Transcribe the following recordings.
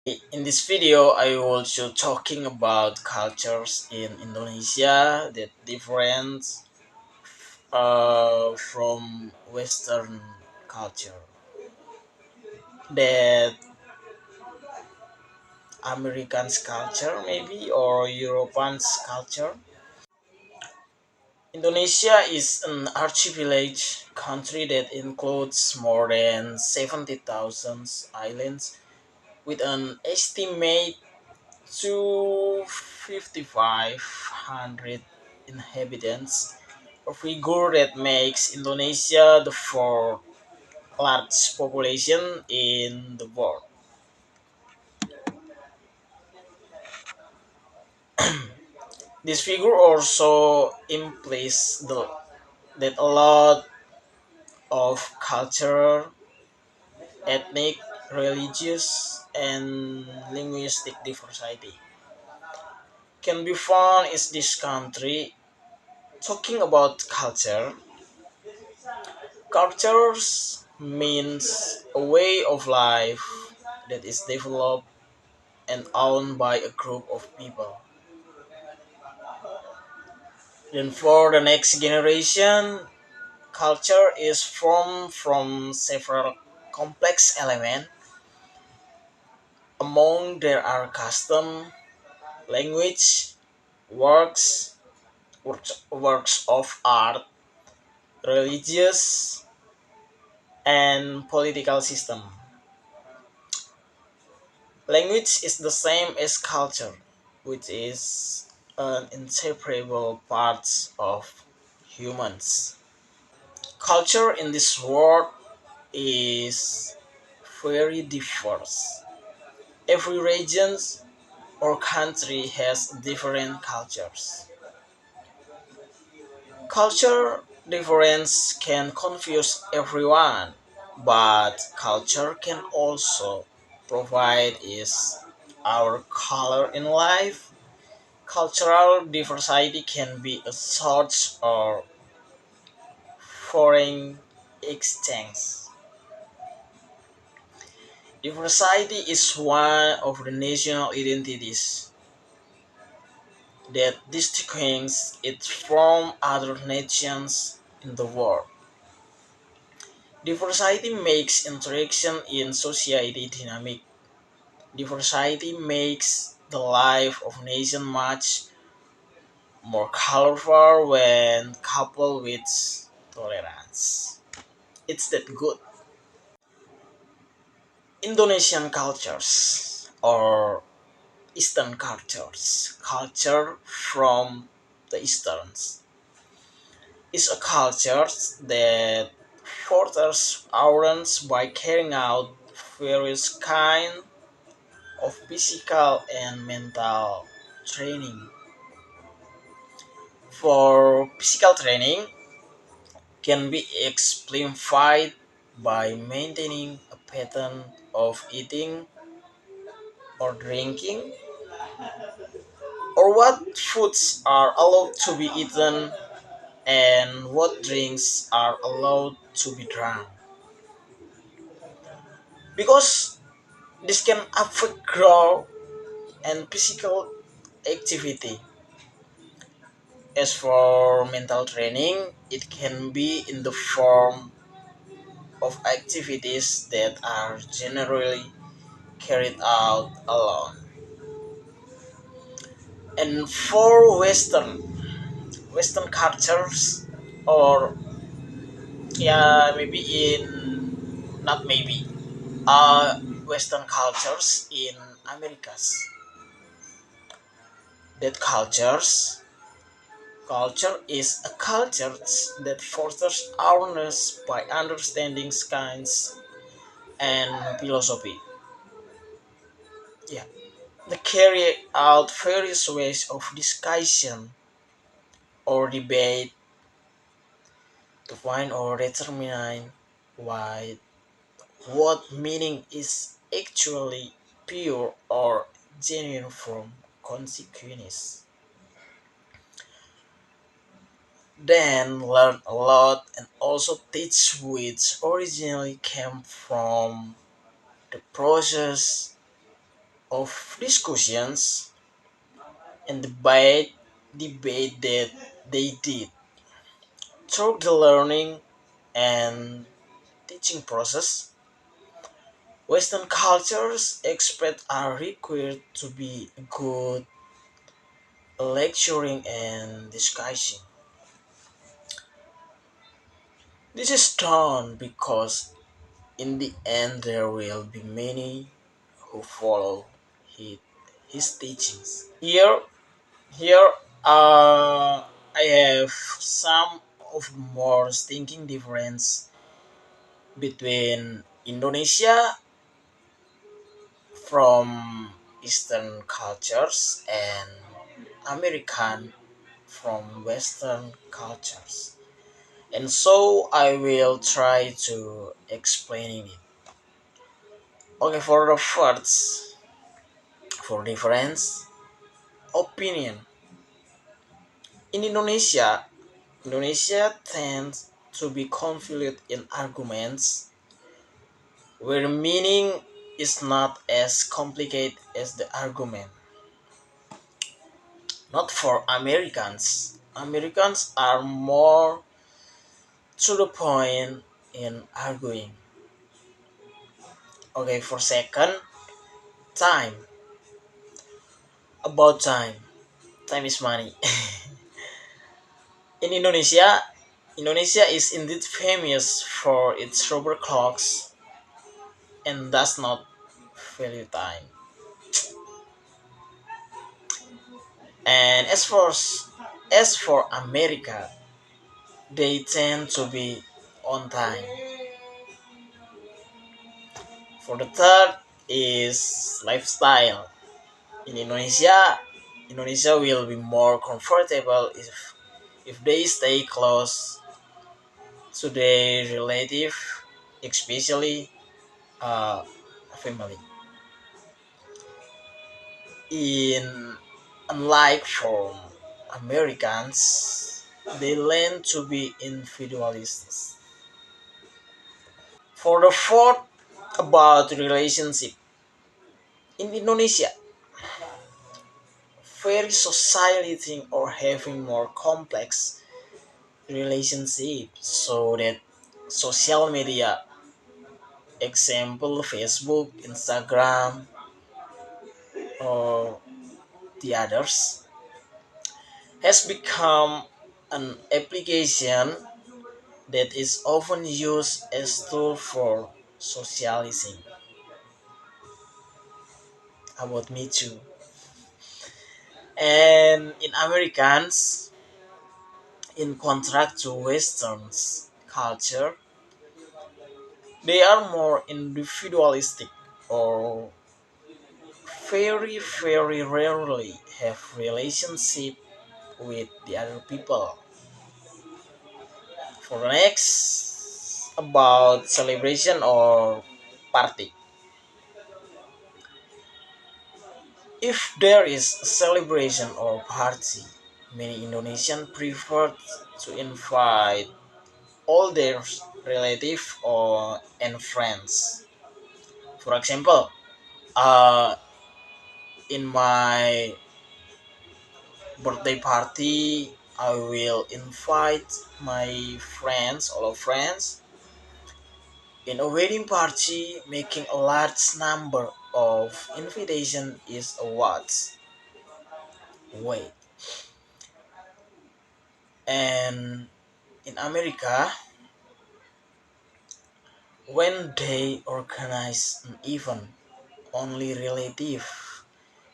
In this video, I will show talking about cultures in Indonesia that different from Western culture, that Americans culture maybe or Europeans culture. Indonesia is an archipelago country that includes more than 70,000 islands with an estimate to 5,500 inhabitants, a figure that makes Indonesia the fourth largest population in the world. This figure also implies that a lot of cultural, ethnic, religious, and linguistic diversity can be found in this country. Talking about culture, cultures means a way of life that is developed and owned by a group of people. Then for the next generation, culture is formed from several complex elements. Among there are custom, language, works, works of art, religious, and political system. Language is the same as culture, which is an inseparable part of humans. Culture in this world is very diverse. Every region or country has different cultures. Culture difference can confuse everyone, but culture can also provide is our color in life. Cultural diversity can be a source of foreign exchange. Diversity is one of the national identities that distinguishes it from other nations in the world. Diversity makes interaction in society dynamic. Diversity makes the life of nation much more colorful when coupled with tolerance. It's that good. Indonesian cultures or Eastern cultures, culture from the Easterns, is a culture that furthers awareness by carrying out various kind of physical and mental training. For physical training can be exemplified by maintaining a pattern of eating or drinking, or what foods are allowed to be eaten and what drinks are allowed to be drunk. Because this can affect growth and physical activity. As for mental training, it can be in the form of activities that are generally carried out alone. And for Western cultures, or yeah, maybe in not maybe Western cultures in Americas, that culture is a culture that fosters awareness by understanding science and philosophy. Yeah, they carry out various ways of discussion or debate to find or determine why what meaning is actually pure or genuine from consequence. Then learn a lot and also teach which originally came from the process of discussions and debate that they did through the learning and teaching process. Western cultures expect are required to be good lecturing and discussing. This is done because in the end there will be many who follow his, his teachings. Here I have some of more thinking difference between Indonesia from Eastern cultures and American from Western cultures. And so I will try to explaining it. Okay, for the first, for difference opinion. In Indonesia tends to be conflict in arguments where meaning is not as complicated as the argument. Not for Americans. Americans are more to the point in arguing. Okay, for second, time. About time. Time is money. In Indonesia is indeed famous for its rubber clocks and does not value time. And as for America, they tend to be on time. For the third is lifestyle. In Indonesia will be more comfortable if they stay close to their relative, especially family. In unlike from Americans, they learn to be individualists. For the fourth, about relationship in Indonesia, very society or having more complex relationship so that social media, example Facebook, Instagram, or the others, has become an application that is often used as tool for socializing. About me too. And in Americans, in contrast to Western's culture, they are more individualistic or very rarely have relationship with the other people. For the next, about celebration or party. If there is a celebration or party, many Indonesians prefer to invite all their relatives or and friends. For example, uh, in my birthday party, I will invite my friends, all of friends. In a wedding party, making a large number of invitation is a what? Wait. And in America, when they organize an event, only relative,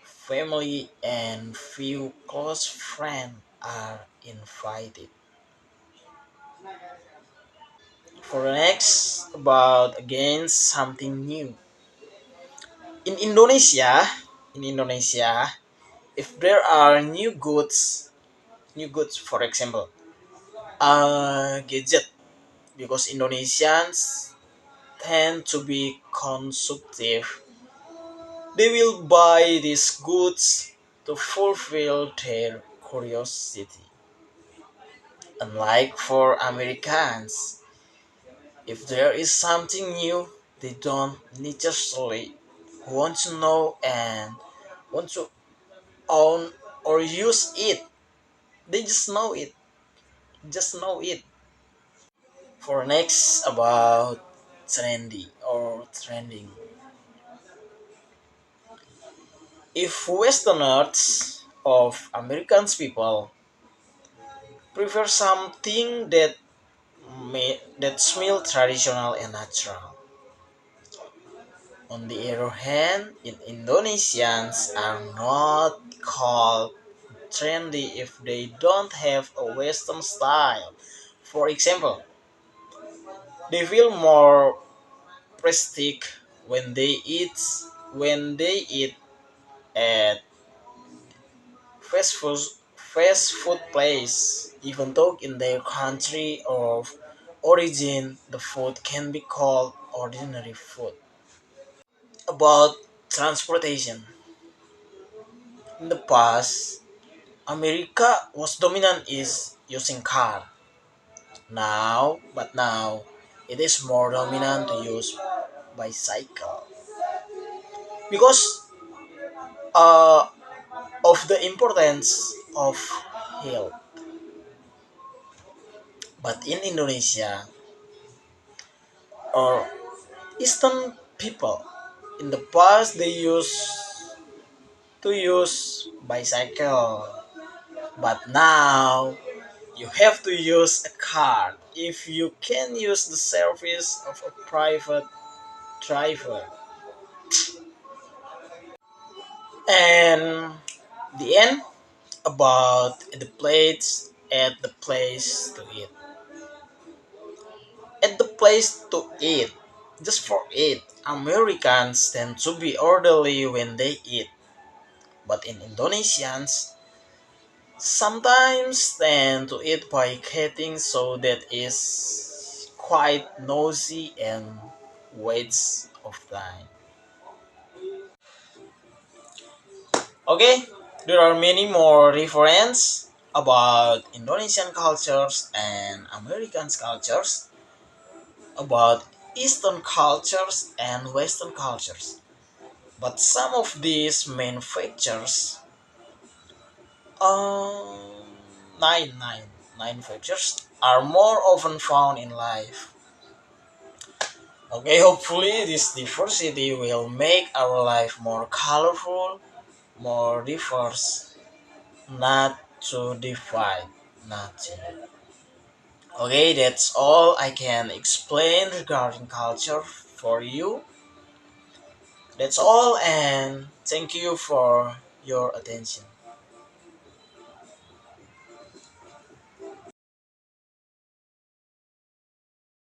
family, and few close friends are invited. For the next, about again something new. In Indonesia, in Indonesia, if there are new goods, for example, gadget, because Indonesians tend to be consumptive, they will buy these goods to fulfill their curiosity. Unlike for Americans, if there is something new, they don't necessarily. who want to know and want to own or use it. They just know it. For next about trendy or trending. If Westerners of Americans people prefer something that smell traditional and natural. On the other hand, Indonesians are not called trendy if they don't have a Western style. For example, they feel more prestige when they eat at fast food place. Even though in their country of origin the food can be called ordinary food. About transportation. In the past, America was dominant is using car. Now it is more dominant to use bicycle because uh, of the importance of health. But in Indonesia or Eastern people, in the past they use bicycle, but now you have to use a card if you can use the service of a private driver. And the end about the plates at the place to eat. At the place to eat, just for eat, Americans tend to be orderly when they eat, but in Indonesians sometimes tend to eat by cutting, so that is quite noisy and waste of time. Okay, there are many more reference about Indonesian cultures and American cultures, about Eastern cultures and Western cultures. But some of these main features, um, nine, nine, nine features, are more often found in life. Okay, hopefully this diversity will make our life more colorful, more diverse, not to divide, nothing. Okay, that's all I can explain regarding culture for you. That's all, and thank you for your attention.